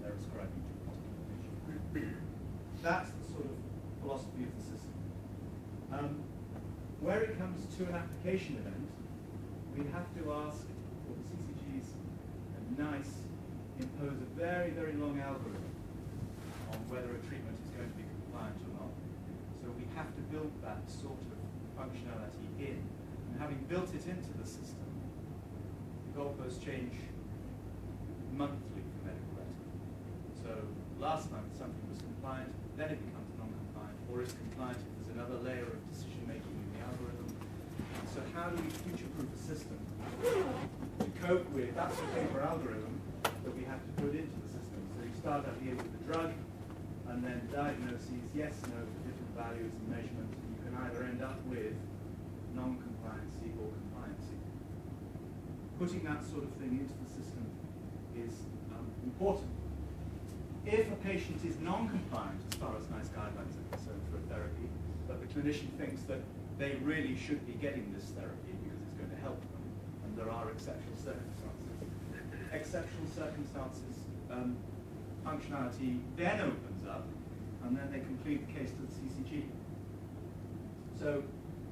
they're ascribing to quantification. That's the sort of philosophy of the system. Where it comes to an application event, we have to ask, or the CCGs impose a very, very long algorithm on whether a treatment is going to be compliant or not. So we have to build that sort of functionality in. And having built it into the system, the goalposts change monthly for medical record. So last month something was compliant, then it becomes non-compliant, or is compliant if there's another layer of decision-making in the algorithm. So how do we future-proof a system to cope with that particular algorithm that we have to put into the system? So you start out here with the drug, and then diagnoses, yes, no, for different values and measurements, and you can either end up with non-compliancy or compliancy. Putting that sort of thing into the system is important. If a patient is non-compliant as far as NICE guidelines are concerned for a therapy, but the clinician thinks that they really should be getting this therapy because it's going to help them, and there are exceptional circumstances. Exceptional circumstances, functionality then opens up, and then they complete the case to the CCG. So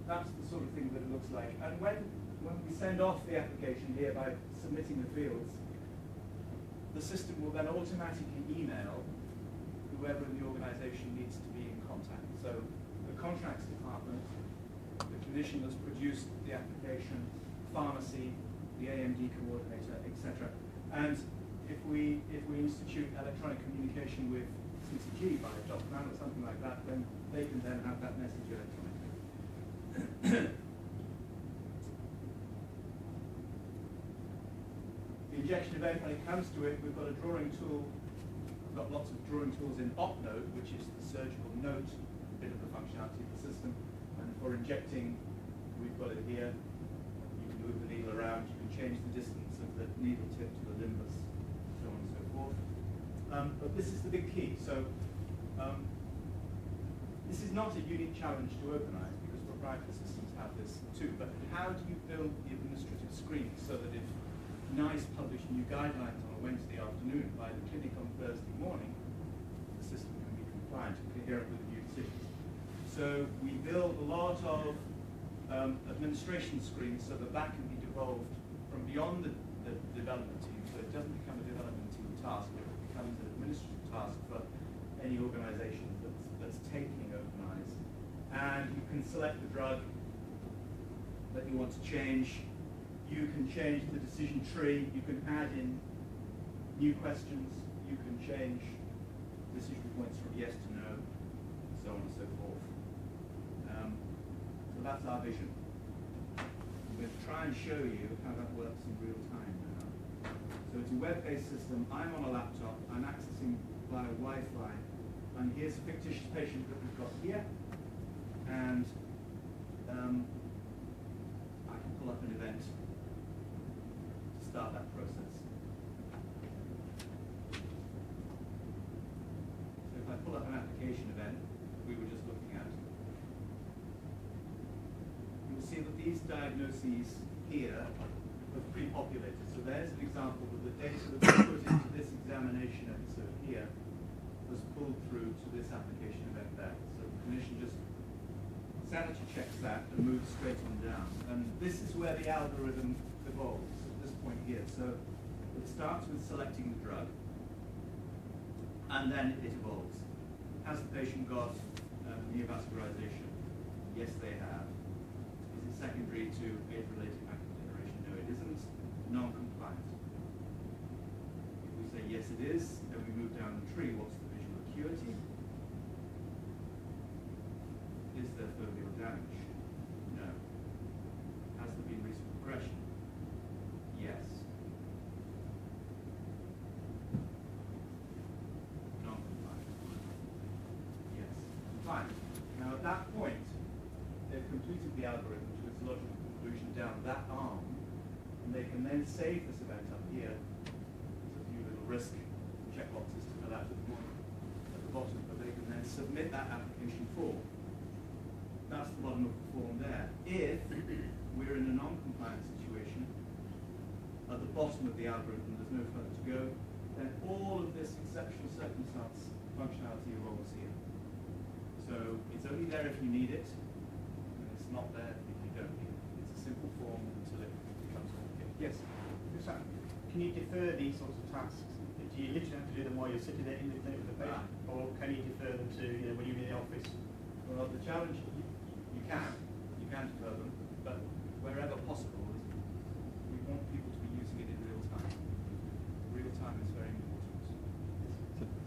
that's the sort of thing that it looks like. And when we send off the application here by submitting the fields, the system will then automatically email whoever in the organization needs to be in contact. So the contracts department, the clinician that's produced the application, pharmacy, the AMD coordinator, etc. And if we institute electronic communication with CCG by document or something like that, then they can then have that message electronically. The injection event, when it comes to it, we've got a drawing tool. We've got lots of drawing tools in OpNote, which is the surgical note bit of the functionality of the system. And for injecting, we've got it here. You can move the needle around. You can change the distance of the needle tip to the limbus, so on and so forth. But this is the big key. So this is not a unique challenge to OpenEyes, because proprietary systems have this too. But how do you build the administrative screen so that if NICE published new guidelines on a Wednesday afternoon, by the clinic on Thursday morning, the system can be compliant and coherent with the new decisions? So we build a lot of administration screens so that that can be devolved from beyond the development team, so it doesn't become a development team task, but it becomes an administrative task for any organization that's taking OpenEyes. And you can select the drug that you want to change. You can change the decision tree. You can add in new questions. You can change decision points from yes to no, so on and so forth. So that's our vision. I'm going to try and show you how that works in real time now. So it's a web-based system. I'm on a laptop. I'm accessing via Wi-Fi. And here's a fictitious patient that we've got here. And I can pull up an event to start that process. So if I pull up an application event we were just looking at, you will see that these diagnoses here are pre-populated. So there's an example of the data that was put into this examination episode here was pulled through to this application event there. So the clinician just sanity checks that and moves straight on down. And this is where the algorithm evolves at this point here. So it starts with selecting the drug, and then it evolves. Has the patient got neovascularization? Yes, they have. Is it secondary to age-related macular degeneration? No, it isn't. Non-compliant. If we say yes, it is, then we move down the tree. What's the visual acuity? Is there foveal damage? No. Has there been recent progression? Yes. Non-compliant? Yes. Fine. Now at that point, they've completed the algorithm to its logical conclusion down that arm, and they can then save this event up here. There's a few little risk checkboxes to fill out at the bottom, but they can then submit that application form. That's the bottom of the form there. If we're in a non-compliant situation, at the bottom of the algorithm there's no further to go, then all of this exceptional won't see it. So it's only there if you need it, and it's not there if you don't need it. It's a simple form until it becomes complicated. Yes? Can you defer these sorts of tasks? Do you literally have to do them while you're sitting there in the clinic with the patient, or can you defer them to when you're in the office? Well, the challenge, you can defer them, but wherever possible, we want people to be using it in real time. Real time is very important.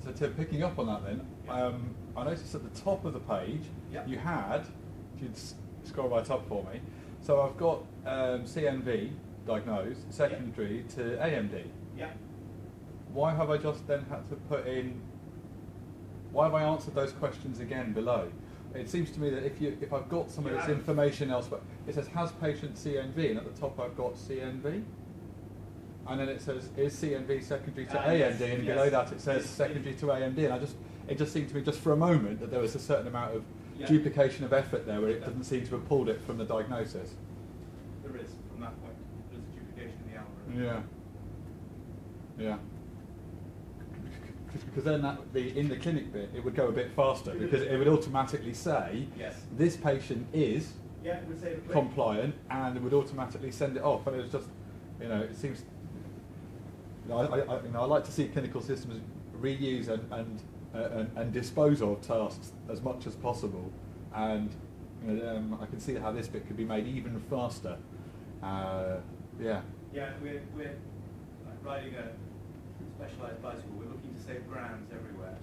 So Tim, picking up on that then, Yeah. I noticed at the top of the page, Yep. you had, if you'd scroll right up for me, so I've got CNV diagnosed, secondary to AMD. Yeah. Why have I just then had to put in, why have I answered those questions again below? It seems to me that if I've got some of this information elsewhere, it says, has patient CNV, and at the top I've got CNV. And then it says, is CNV secondary to AMD, yes, and below that it says secondary to AMD. And it just seemed to me just for a moment that there was a certain amount of duplication of effort there where it doesn't seem to have pulled it from the diagnosis. There is, from that point, there's a duplication in the algorithm. Yeah. Because then in the clinic bit, it would go a bit faster because it would automatically say, this patient is compliant, and it would automatically send it off. And it was just, it seems, I like to see clinical systems reuse and dispose of tasks as much as possible. And I can see how this bit could be made even faster. Yeah, we're like riding a specialised bicycle. We're looking to save grams everywhere.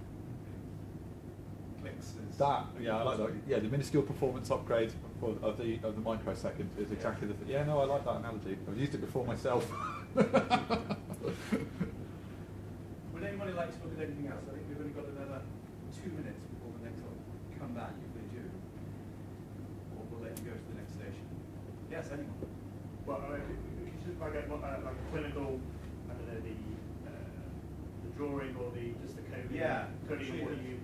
Clicks is that. Yeah, I like that. Yeah, the minuscule performance upgrade of the microsecond is exactly the thing. Yeah, no, I like that analogy. I've used it before myself. Would anybody like to look at anything else? I think we've only got another 2 minutes before the next one. Come back if they do, or we'll let you go to the next station. Yes, anyone? Well, if you just like a clinical, I don't know, the drawing or just the coding. Yeah, coding of what you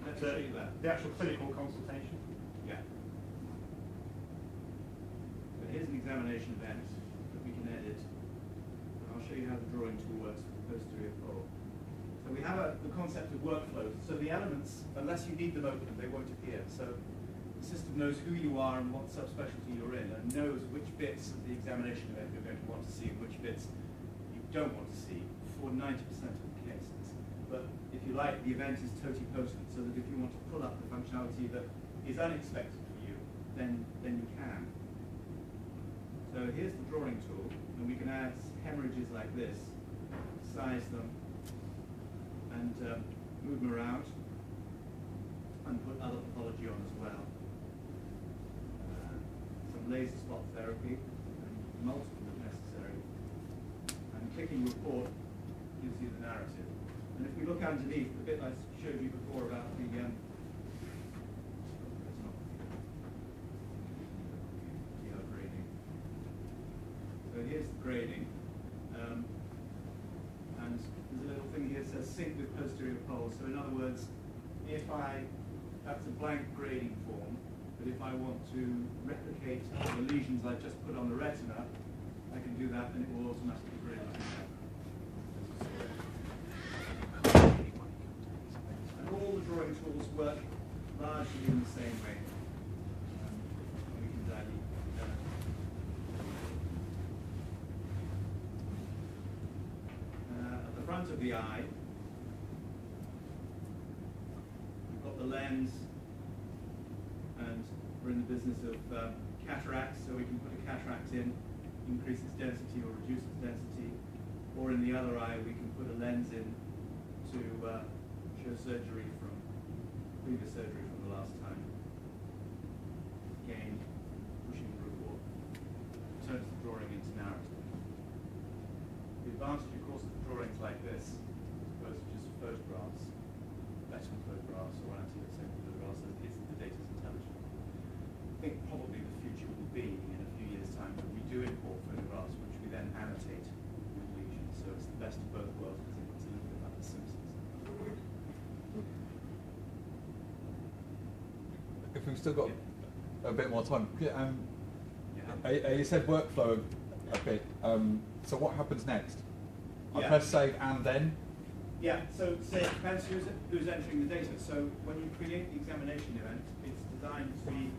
the actual clinical consultation. Yeah. So here's an examination event that we can edit. And I'll show you how the drawing tool works for the posterior pole. So we have the concept of workflows. So the elements, unless you need them open, they won't appear. So the system knows who you are and what subspecialty you're in, and knows which bits of the examination event you're going to want to see and which bits you don't want to see for 90% of the cases. But if you like, the event is totipotent, so that if you want to pull up the functionality that is unexpected for you, then you can. So here's the drawing tool, and we can add hemorrhages like this, size them, and move them around, and put other pathology on as well. Some laser spot therapy, and multiple if necessary. And clicking report gives you the narrative. And if we look underneath, the bit I showed you before about the grading. So here's the grading. And there's a little thing here that says sync with posterior poles. So in other words, that's a blank grading form, but if I want to replicate the lesions I've just put on the retina, I can do that and it will automatically grade like that. And all the drawing tools work largely in the same way. We can dilute at the front of the eye, we've got the lens, and we're in the business of cataracts, so we can put a cataract in, increase its density or reduce its density, or in the other eye we can put a lens in to show surgery from previous surgery from the last time. Again, pushing the report turns the drawing into narrative. The advantage, of course, of drawings like this, as opposed to just photographs, better photographs or anti-receptive photographs, is the data's intelligent. I think probably the future will be, in a few years' time, that we do import photographs which we then annotate with lesions. So it's the best of both worlds, because it's a little bit like The Simpsons. If we've still got a bit more time, you said workflow a bit. So what happens next? I press save and then? Yeah, so say it depends who's entering the data. So when you create the examination event, it's designed to be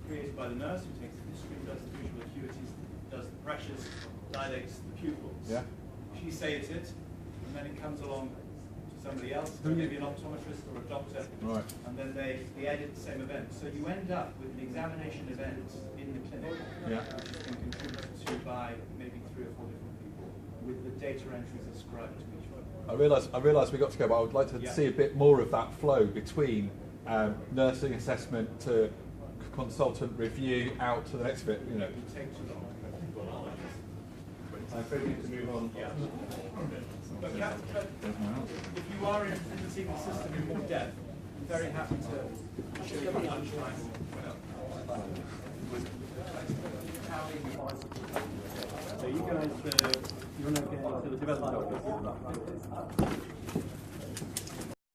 created by the nurse who takes the history, does the visual acuities, does the pressures, dilates the pupils. Yeah. She saves it, and then it comes along to somebody else, maybe an optometrist or a doctor, Right. and then they edit the same event. So you end up with an examination event in the clinic, Yeah. which has been contributed to by maybe 3 or 4 different people, with the data entries ascribed to each one. I realise we got to go, but I would like to see a bit more of that flow between nursing assessment to consultant review out to the next bit. You know. It would take too long. I suppose we need to move on. Yeah. But if you are interested in seeing the system in more depth, I'm very happy to show you at lunchtime. So you guys, you want to get into the development office?